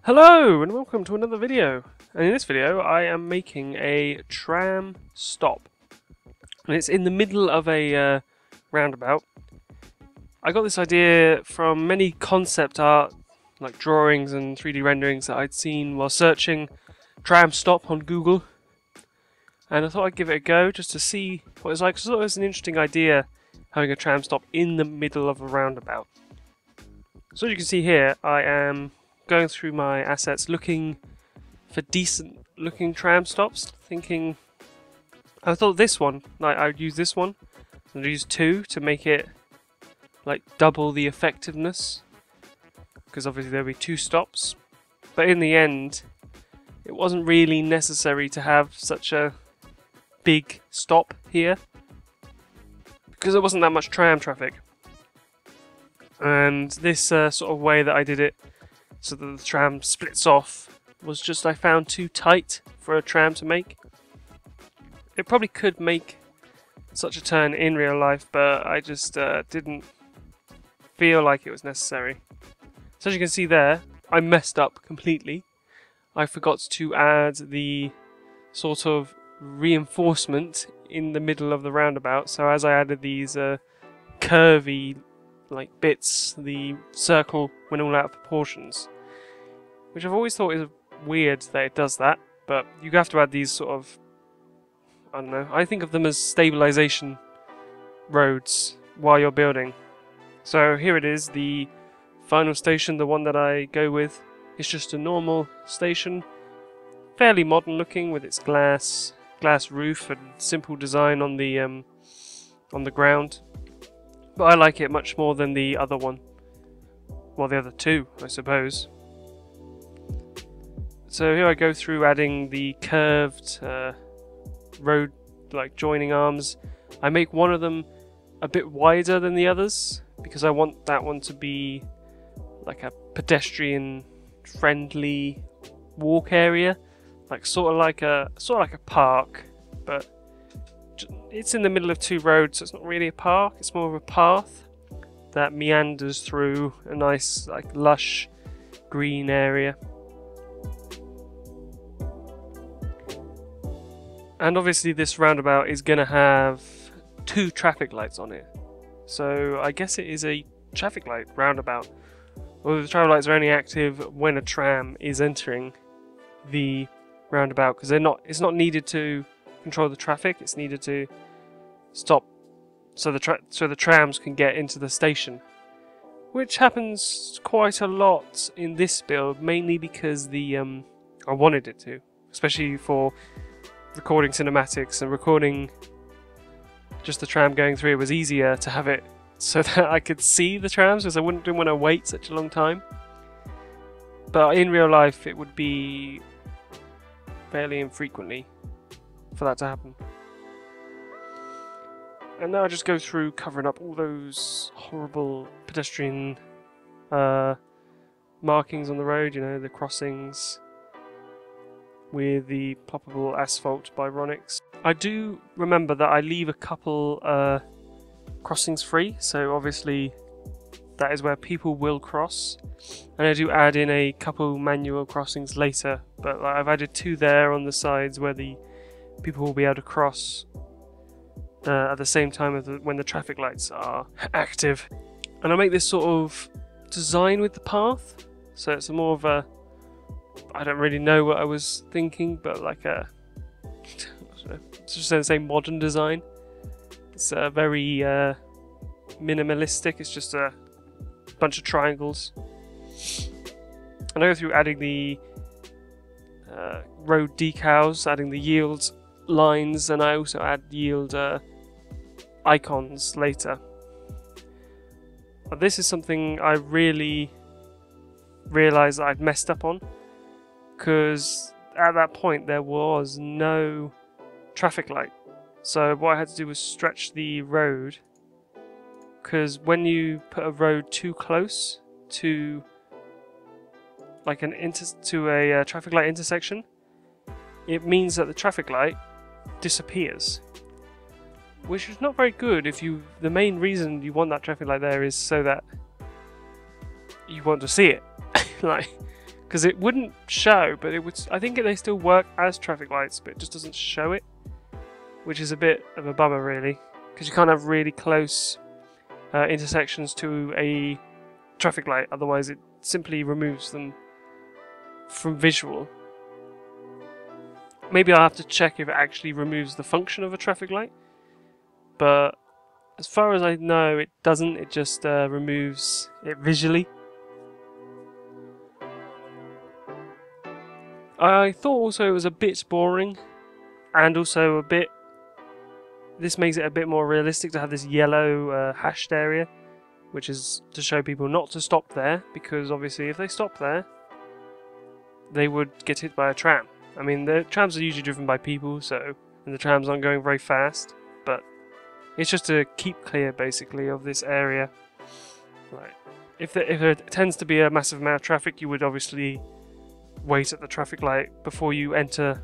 Hello and welcome to another video. And in this video I am making a tram stop. And it's in the middle of a roundabout. I got this idea from many concept art, like drawings and 3D renderings that I'd seen while searching tram stop on Google. And I thought I'd give it a go just to see what it's like. I thought it was an interesting idea having a tram stop in the middle of a roundabout. So as you can see here, I am going through my assets looking for decent looking tram stops, thinking I thought this one, like I'd use this one and use two to make it like double the effectiveness, because obviously there'll be two stops, but in the end it wasn't really necessary to have such a big stop here because there wasn't that much tram traffic. And this sort of way that I did it so that the tram splits off was just I found too tight for a tram to make. It probably could make such a turn in real life, but I just didn't feel like it was necessary. So as you can see there, I messed up completely. I forgot to add the sort of reinforcement in the middle of the roundabout, so as I added these curvy like bits, the circle went all out of proportions, which I've always thought is weird that it does that, but you have to add these sort of, I don't know, I think of them as stabilization roads while you're building. So here it is, the final station, the one that I go with. It's just a normal station, fairly modern looking with its glass roof and simple design on the ground. But I like it much more than the other one. Well, the other two, I suppose. So here I go through adding the curved road, like joining arms. I make one of them a bit wider than the others because I want that one to be like a pedestrian friendly walk area, like sort of like a park, but it's in the middle of two roads, so it's not really a park, it's more of a path that meanders through a nice, like, lush green area. And obviously this roundabout is going to have two traffic lights on it, so I guess it is a traffic light roundabout. Although the traffic lights are only active when a tram is entering the roundabout, because it's not needed to control the traffic, it's needed to stop so the trams can get into the station, which happens quite a lot in this build, mainly because I wanted it to, especially for recording cinematics and recording just the tram going through. It was easier to have it so that I could see the trams, because I didn't want to wait such a long time. But in real life it would be fairly infrequently for that to happen. And now I just go through covering up all those horrible pedestrian markings on the road, you know, the crossings with the ploppable asphalt Byronics. I do remember that I leave a couple crossings free, so obviously that is where people will cross, and I do add in a couple manual crossings later, but like, I've added two there on the sides where the people will be able to cross at the same time as when the traffic lights are active. And I make this sort of design with the path, so it's more of a, I don't really know what I was thinking, but like a, I don't know, it's just the same modern design. It's very minimalistic, it's just a bunch of triangles. And I go through adding the road decals, adding the yield lines, and I also add yield icons later. But this is something I really realised that I'd messed up on, because at that point there was no traffic light. So what I had to do was stretch the road, because when you put a road too close to like a traffic light intersection, it means that the traffic light disappears, which is not very good if the main reason you want that traffic light there is so that you want to see it. Like, Because it wouldn't show, but it would. I think they still work as traffic lights, but it just doesn't show it, which is a bit of a bummer, really. Because you can't have really close intersections to a traffic light, otherwise it simply removes them from visual. Maybe I'll have to check if it actually removes the function of a traffic light, but as far as I know, it doesn't. It just removes it visually. I thought also it was a bit boring, and also a bit... This makes it a bit more realistic to have this yellow hashed area, which is to show people not to stop there, because obviously if they stop there, they would get hit by a tram. I mean, the trams are usually driven by people, and the trams aren't going very fast, but it's just to keep clear, basically, of this area. Right. If there tends to be a massive amount of traffic, you would obviously wait at the traffic light before you enter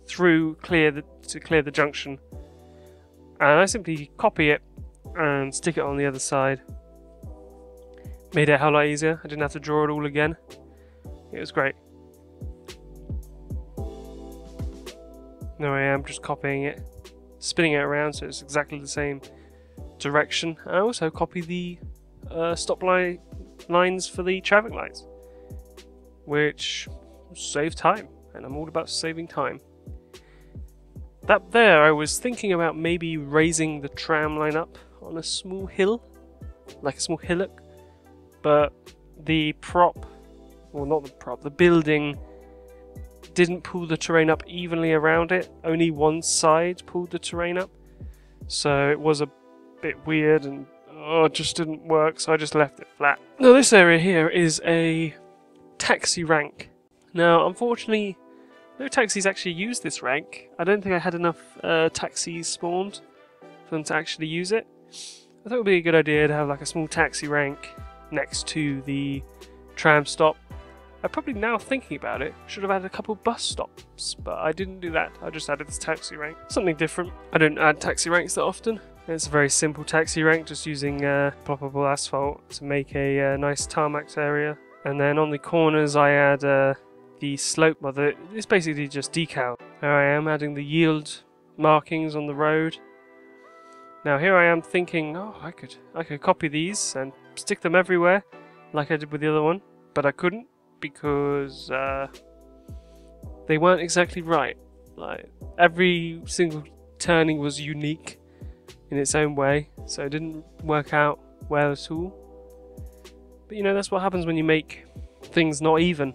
through to clear the junction. And I simply copy it and stick it on the other side. Made it a hell of a lot easier. I didn't have to draw it all again. It was great. There I am, just copying it, spinning it around so it's exactly the same direction. I also copy the stop lines for the traffic lights, which save time, and I'm all about saving time. That there, I was thinking about maybe raising the tram line up on a small hill, like a small hillock, but the building didn't pull the terrain up evenly around it. Only one side pulled the terrain up, so it was a bit weird and it just didn't work, so I just left it flat. Now this area here is a taxi rank. Now unfortunately no taxis actually use this rank. I don't think I had enough taxis spawned for them to actually use it. I thought it would be a good idea to have like a small taxi rank next to the tram stop. I'm probably now thinking about it, should have added a couple bus stops, but I didn't do that. I just added this taxi rank. Something different. I don't add taxi ranks that often. It's a very simple taxi rank, just using ploppable asphalt to make a nice tarmac area. And then on the corners I add the slope, it's basically just decal. Here I am adding the yield markings on the road. Now here I am thinking, oh, I could copy these and stick them everywhere like I did with the other one, but I couldn't because they weren't exactly right. Like every single turning was unique in its own way, so it didn't work out well at all. But you know, that's what happens when you make things not even,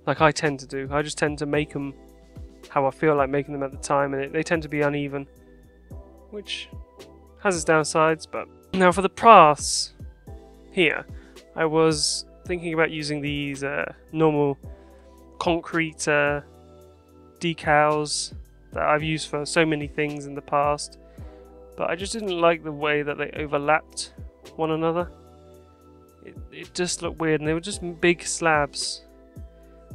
like I tend to do. I just tend to make them how I feel like making them at the time, and they tend to be uneven, which has its downsides. But now for the paths here, I was thinking about using these normal concrete decals that I've used for so many things in the past, but I just didn't like the way that they overlapped one another. It just looked weird, and they were just big slabs.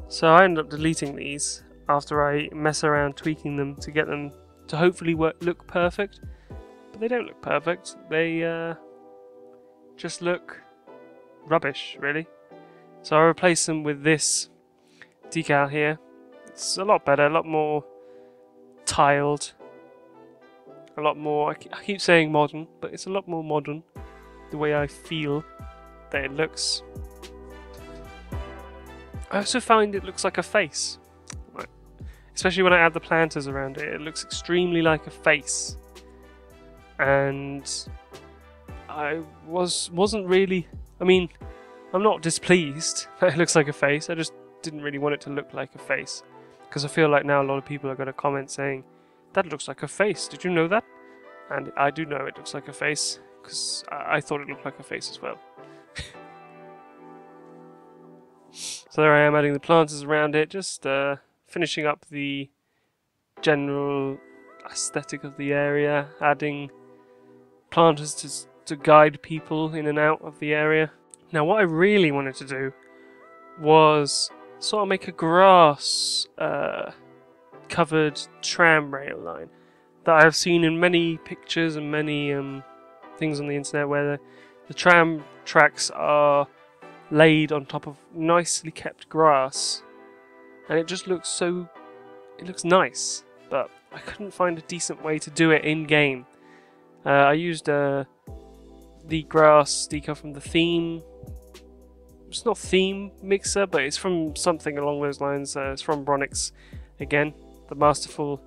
So I ended up deleting these after I mess around tweaking them to get them to hopefully look perfect. But they don't look perfect. They just look rubbish, really. So I replaced them with this decal here. It's a lot better, a lot more tiled, a lot more, I keep saying modern, but it's a lot more modern the way I feel that it looks. I also find it looks like a face, especially when I add the planters around it. It looks extremely like a face, and I wasn't really, I mean, I'm not displeased that it looks like a face. I just didn't really want it to look like a face, because I feel like now a lot of people are going to comment saying, that looks like a face, did you know that? And I do know it looks like a face, because I thought it looked like a face as well. So there I am adding the planters around it, just finishing up the general aesthetic of the area, adding planters to guide people in and out of the area. Now what I really wanted to do was sort of make a grass covered tram rail line that I have seen in many pictures and many things on the internet, where the tram tracks are laid on top of nicely kept grass, and it just looks it looks nice, but I couldn't find a decent way to do it in game. I used the grass decal from the theme. It's not theme mixer, but it's from something along those lines. It's from Bronix, again, the masterful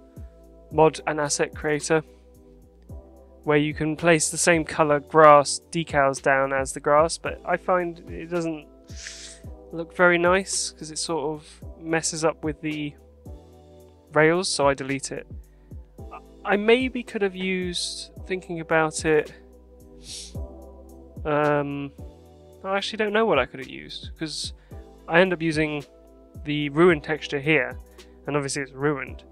mod and asset creator, where you can place the same color grass decals down as the grass, but I find it doesn't look very nice because it sort of messes up with the rails, so I delete it. I maybe could have used, thinking about it, I actually don't know what I could have used, because I end up using the ruined texture here, and obviously it's ruined.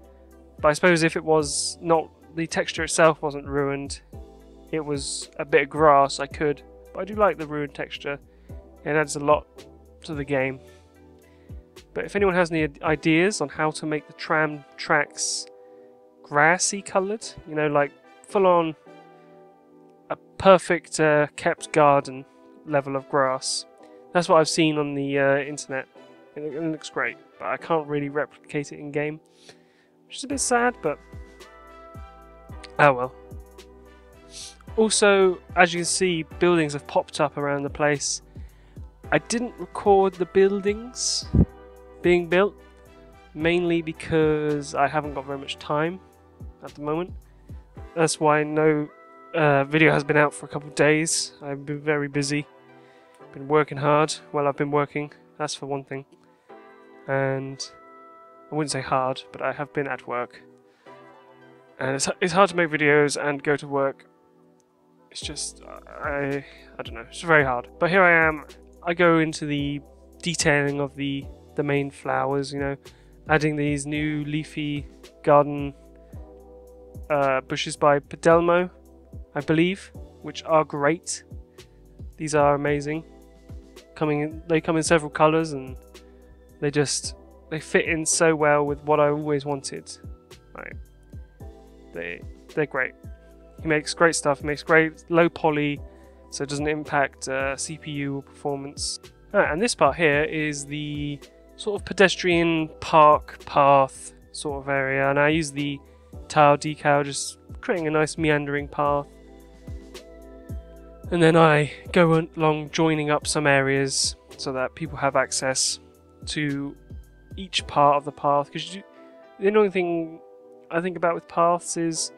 But I suppose if it was not, the texture itself wasn't ruined, it was a bit of grass, I could. But I do like the ruined texture, it adds a lot to the game. But if anyone has any ideas on how to make the tram tracks grassy coloured, you know, like full on a perfect kept garden level of grass. That's what I've seen on the internet. It looks great, but I can't really replicate it in game, which is a bit sad, but oh well. Also, as you can see, buildings have popped up around the place. I didn't record the buildings being built, mainly because I haven't got very much time at the moment. That's why no video has been out for a couple of days. I've been very busy, been working hard. Well, I've been working, that's for one thing, and I wouldn't say hard, but I have been at work, and it's hard to make videos and go to work. It's just I don't know, it's very hard. But here I am. I go into the detailing of the main flowers, you know, adding these new leafy garden bushes by Pedelmo, I believe, which are great. These are amazing. They come in several colours, and they fit in so well with what I always wanted. Right. They're great. He makes great stuff. He makes great low poly, so it doesn't impact CPU performance. And this part here is the sort of pedestrian park path sort of area, and I use the tile decal, just creating a nice meandering path. And then I go along joining up some areas so that people have access to each part of the path. Because the only thing I think about with paths is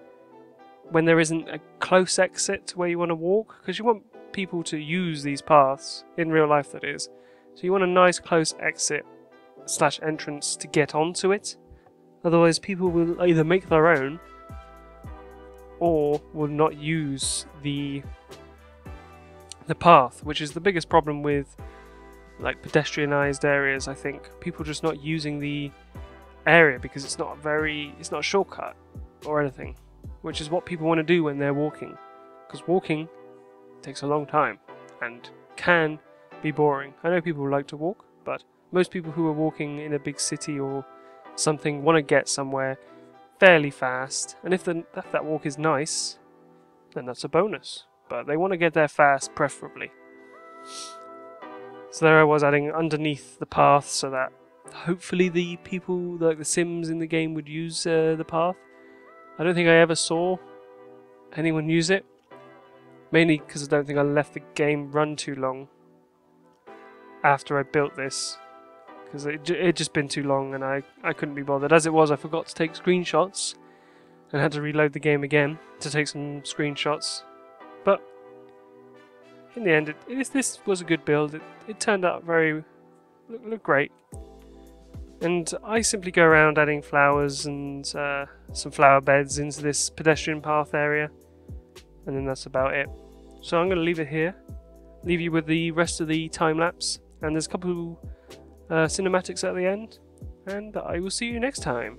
when there isn't a close exit to where you want to walk, because you want people to use these paths, in real life that is. So you want a nice close exit / entrance to get onto it. Otherwise people will either make their own or will not use the path, which is the biggest problem with like pedestrianized areas. I think people just not using the area because it's not a shortcut or anything, which is what people want to do when they're walking, because walking takes a long time and can be boring. I know people like to walk, but most people who are walking in a big city or something want to get somewhere fairly fast, and if that walk is nice, then that's a bonus, but they want to get there fast, preferably. So there I was, adding underneath the path so that hopefully the people, like the Sims in the game, would use the path. I don't think I ever saw anyone use it, mainly because I don't think I let the game run too long after I built this, because it just been too long and I couldn't be bothered. As it was, I forgot to take screenshots and had to reload the game again to take some screenshots. But in the end, this was a good build. It turned out looked great. And I simply go around adding flowers and some flower beds into this pedestrian path area, and then that's about it. So I'm going to leave it here, leave you with the rest of the time lapse, and there's a couple cinematics at the end, and I will see you next time.